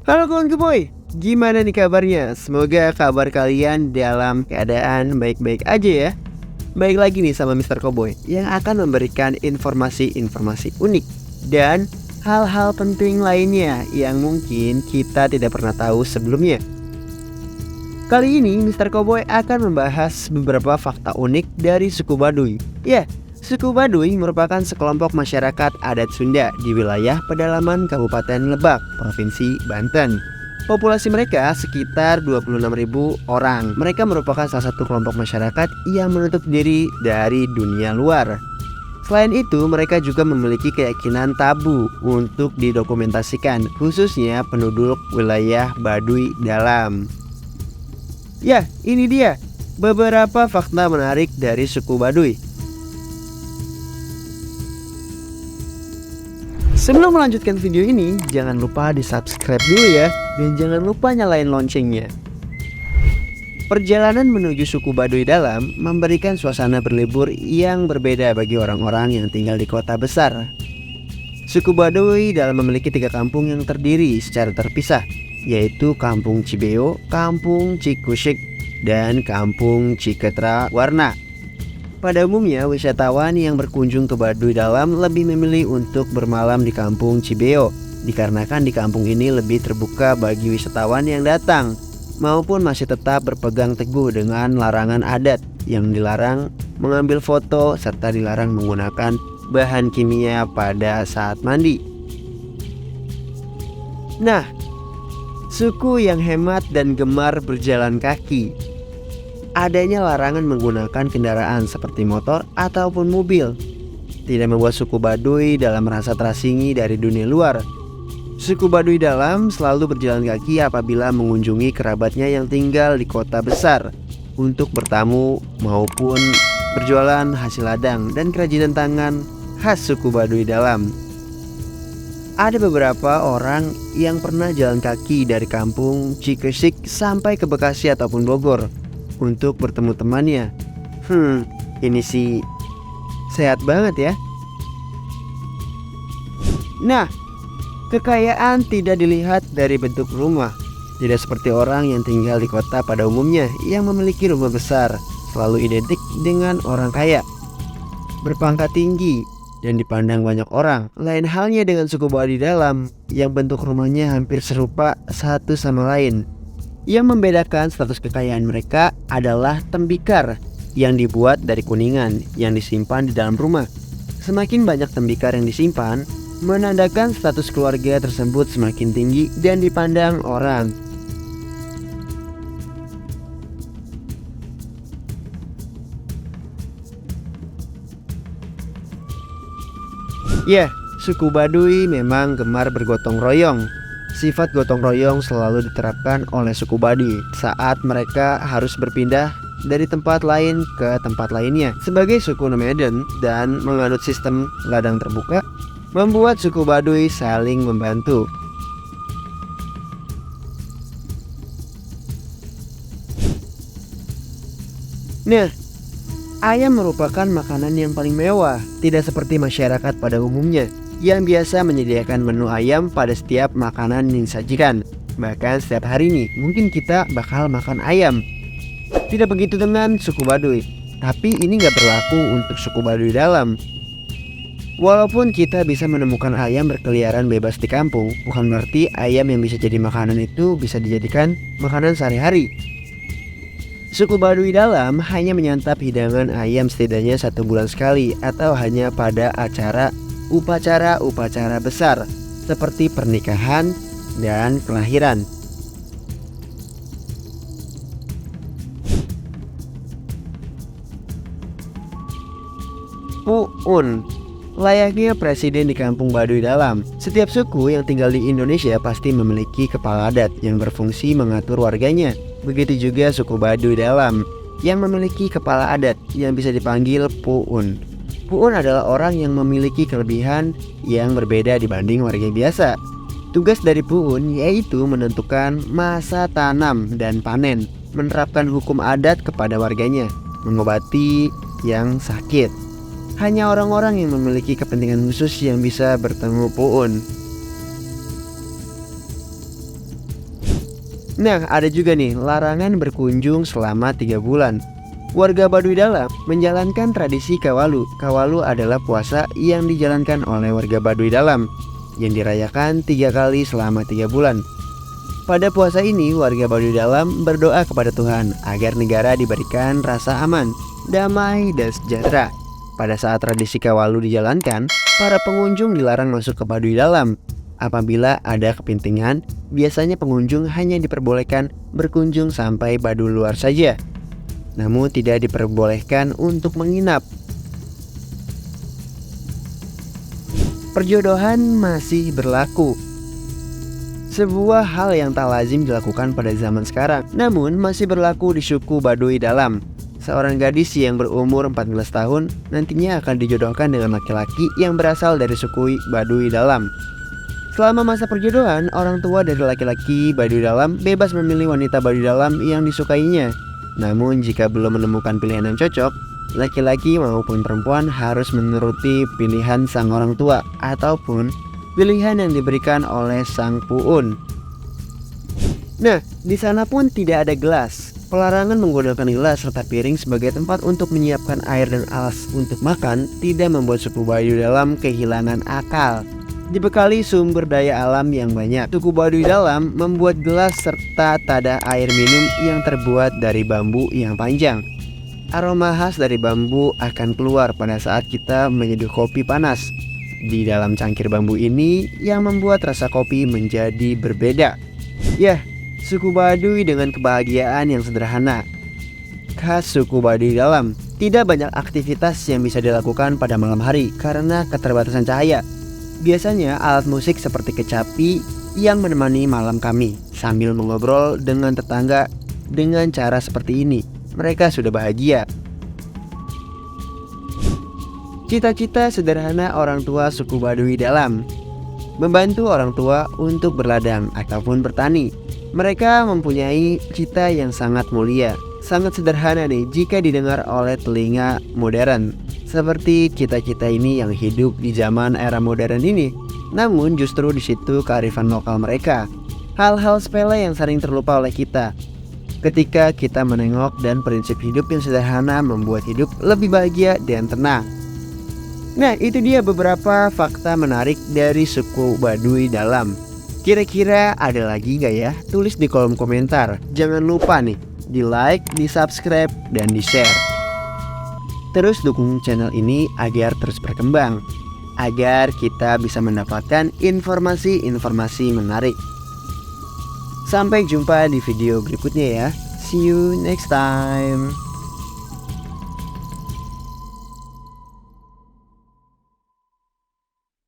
Halo kawan Keboy, gimana nih kabarnya? Semoga kabar kalian dalam keadaan baik-baik aja ya. Baik lagi nih sama Mister Cowboy yang akan memberikan informasi-informasi unik dan hal-hal penting lainnya yang mungkin kita tidak pernah tahu sebelumnya. Kali ini Mister Cowboy akan membahas beberapa fakta unik dari suku Baduy. Ya, suku Baduy merupakan sekelompok masyarakat adat Sunda di wilayah pedalaman Kabupaten Lebak, Provinsi Banten. Populasi mereka sekitar 26.000 orang. Mereka merupakan salah satu kelompok masyarakat yang menutup diri dari dunia luar. Selain itu, mereka juga memiliki keyakinan tabu untuk didokumentasikan, khususnya penduduk wilayah Baduy Dalam. Ya, ini dia beberapa fakta menarik dari suku Baduy. Sebelum melanjutkan video ini, jangan lupa di-subscribe dulu ya, dan jangan lupa nyalain loncengnya. Perjalanan menuju suku Baduy Dalam memberikan suasana berlibur yang berbeda bagi orang-orang yang tinggal di kota besar. Suku Baduy Dalam memiliki 3 kampung yang terdiri secara terpisah, yaitu Kampung Cibeo, Kampung Cikusik, dan Kampung Ciketra Warna. Pada umumnya, wisatawan yang berkunjung ke Baduy Dalam lebih memilih untuk bermalam di Kampung Cibeo, dikarenakan di kampung ini lebih terbuka bagi wisatawan yang datang, maupun masih tetap berpegang teguh dengan larangan adat yang dilarang mengambil foto serta dilarang menggunakan bahan kimia pada saat mandi. Nah, suku yang hemat dan gemar berjalan kaki. Adanya larangan menggunakan kendaraan seperti motor ataupun mobil tidak membuat suku Baduy Dalam merasa terasingi dari dunia luar. Suku Baduy Dalam selalu berjalan kaki apabila mengunjungi kerabatnya yang tinggal di kota besar untuk bertamu maupun berjualan hasil ladang dan kerajinan tangan khas suku Baduy Dalam. Ada beberapa orang yang pernah jalan kaki dari kampung Cikesik sampai ke Bekasi ataupun Bogor untuk bertemu temannya. Ini sih sehat banget ya. Nah, kekayaan tidak dilihat dari bentuk rumah. Tidak seperti orang yang tinggal di kota pada umumnya yang memiliki rumah besar selalu identik dengan orang kaya, berpangkat tinggi, dan dipandang banyak orang. Lain halnya dengan suku Baduy Dalam yang bentuk rumahnya hampir serupa satu sama lain. Yang membedakan status kekayaan mereka adalah tembikar yang dibuat dari kuningan yang disimpan di dalam rumah. Semakin banyak tembikar yang disimpan, menandakan status keluarga tersebut semakin tinggi dan dipandang orang. Ya, suku Baduy memang gemar bergotong royong. Sifat gotong royong selalu diterapkan oleh suku Baduy saat mereka harus berpindah dari tempat lain ke tempat lainnya. Sebagai suku nomaden dan menganut sistem ladang terbuka, membuat suku Baduy saling membantu. Nah, ayam merupakan makanan yang paling mewah, tidak seperti masyarakat pada umumnya yang biasa menyediakan menu ayam pada setiap makanan yang disajikan. Bahkan setiap hari nih, mungkin kita bakal makan ayam. Tidak begitu dengan suku Baduy, tapi ini nggak berlaku untuk suku Baduy Dalam. Walaupun kita bisa menemukan ayam berkeliaran bebas di kampung, bukan berarti ayam yang bisa jadi makanan itu bisa dijadikan makanan sehari-hari. Suku Baduy Dalam hanya menyantap hidangan ayam setidaknya 1 bulan sekali atau hanya pada upacara-upacara besar seperti pernikahan dan kelahiran. Pu'un, layaknya presiden di kampung Baduy Dalam, setiap suku yang tinggal di Indonesia pasti memiliki kepala adat yang berfungsi mengatur warganya. Begitu juga suku Baduy Dalam yang memiliki kepala adat yang bisa dipanggil Pu'un. Pu'un adalah orang yang memiliki kelebihan yang berbeda dibanding warga biasa. Tugas dari Pu'un yaitu menentukan masa tanam dan panen, menerapkan hukum adat kepada warganya, mengobati yang sakit. Hanya orang-orang yang memiliki kepentingan khusus yang bisa bertemu Pu'un. Nah, ada juga nih larangan berkunjung selama 3 bulan. Warga Baduy Dalam menjalankan tradisi Kawalu. Kawalu adalah puasa yang dijalankan oleh warga Baduy Dalam yang dirayakan 3 kali selama 3 bulan. Pada puasa ini, warga Baduy Dalam berdoa kepada Tuhan agar negara diberikan rasa aman, damai, dan sejahtera. Pada saat tradisi Kawalu dijalankan, para pengunjung dilarang masuk ke Baduy Dalam. Apabila ada kepentingan, biasanya pengunjung hanya diperbolehkan berkunjung sampai Baduy luar saja, namun tidak diperbolehkan untuk menginap. Perjodohan masih berlaku. Sebuah hal yang tak lazim dilakukan pada zaman sekarang, namun masih berlaku di suku Baduy Dalam. Seorang gadis yang berumur 14 tahun nantinya akan dijodohkan dengan laki-laki yang berasal dari suku Baduy Dalam. Selama masa perjodohan, orang tua dari laki-laki Baduy Dalam bebas memilih wanita Baduy Dalam yang disukainya. Namun jika belum menemukan pilihan yang cocok, laki-laki maupun perempuan harus menuruti pilihan sang orang tua ataupun pilihan yang diberikan oleh sang puun. Nah, di sana pun tidak ada gelas. Pelarangan menggunakan gelas serta piring sebagai tempat untuk menyiapkan air dan alas untuk makan tidak membuat suku Baduy Dalam kehilangan akal. Dibekali sumber daya alam yang banyak, suku Baduy Dalam membuat gelas serta tada air minum yang terbuat dari bambu yang panjang. Aroma khas dari bambu akan keluar pada saat kita menyeduh kopi panas di dalam cangkir bambu ini yang membuat rasa kopi menjadi berbeda. Yah, suku Baduy dengan kebahagiaan yang sederhana. Khas suku Baduy Dalam, tidak banyak aktivitas yang bisa dilakukan pada malam hari karena keterbatasan cahaya. Biasanya alat musik seperti kecapi yang menemani malam kami sambil mengobrol dengan tetangga. Dengan cara seperti ini, mereka sudah bahagia. Cita-cita sederhana orang tua suku Baduy Dalam: membantu orang tua untuk berladang ataupun bertani. Mereka mempunyai cita yang sangat mulia, sangat sederhana nih jika didengar oleh telinga modern. Seperti kita-kita ini yang hidup di zaman era modern ini. Namun justru di situ kearifan lokal mereka. Hal-hal sepele yang sering terlupa oleh kita. Ketika kita menengok dan prinsip hidup yang sederhana membuat hidup lebih bahagia dan tenang. Nah, itu dia beberapa fakta menarik dari suku Baduy Dalam. Kira-kira ada lagi gak ya? Tulis di kolom komentar. Jangan lupa nih, di like, di subscribe, dan di share. Terus dukung channel ini agar terus berkembang, agar kita bisa mendapatkan informasi-informasi menarik. Sampai jumpa di video berikutnya ya. See you next time.